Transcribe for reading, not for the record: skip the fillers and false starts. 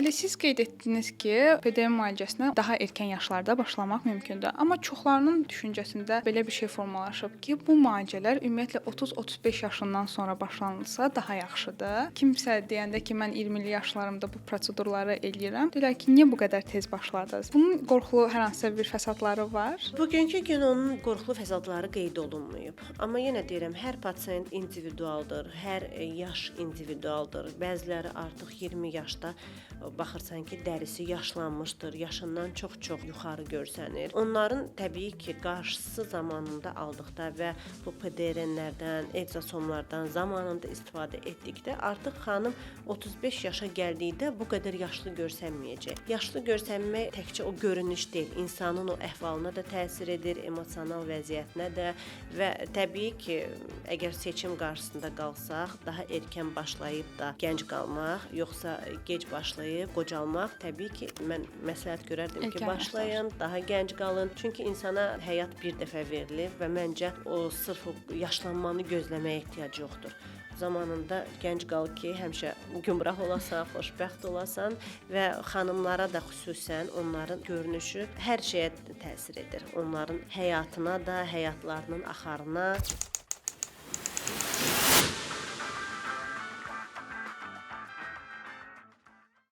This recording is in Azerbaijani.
Elə siz qeyd etdiniz ki, PDM müalicəsinə daha erkən yaşlarda başlamaq mümkündür. Amma çoxlarının düşüncəsində belə bir şey formalaşıb ki, bu müalicələr ümumiyyətlə 30-35 yaşından sonra başlanılsa daha yaxşıdır. Kimsə deyəndə ki, mən 20-li yaşlarımda bu prosedurları eləyirəm, deyirlər ki, niyə bu qədər tez başladınız? Bunun qorxulu hər hansı bir fəsadları var? Bugünkü gün onun qorxulu fəsadları qeyd olunmayıb. Amma yenə deyirəm, hər pasiyent individualdır, hər yaş individualdır. Bəziləri artıq 20 yaşda baxırsan ki, dərisi yaşlanmışdır, yaşından çox-çox yuxarı görsənir. Onların təbii ki, qarşısı zamanında aldıqda və bu PDR-lərdən, egzosomlardan zamanında istifadə etdikdə artıq xanım 35 yaşa gəldikdə bu qədər yaşlı görsənməyəcək. Yaşlı görsənmək təkcə o görünüş deyil, insanın o əhvalına da təsir edir, emosional vəziyyətinə də və təbii ki, əgər seçim qarşısında qalsaq, daha erkən başlayıb da gənc qalmaq, yoxsa gec başlayıb qocalmaq, təbii ki, mən məsləhət görərdim ki, başlayın, daha gənc qalın. Çünki insana həyat bir dəfə verilir və məncə o sırf o yaşlanmanı gözləməyə ehtiyac yoxdur. Zamanında gənc qal ki, həmişə gümrah olasan, xoşbəxt olasan və xanımlara da xüsusən onların görünüşü hər şeyə təsir edir. Onların həyatına da, həyatlarının axarına.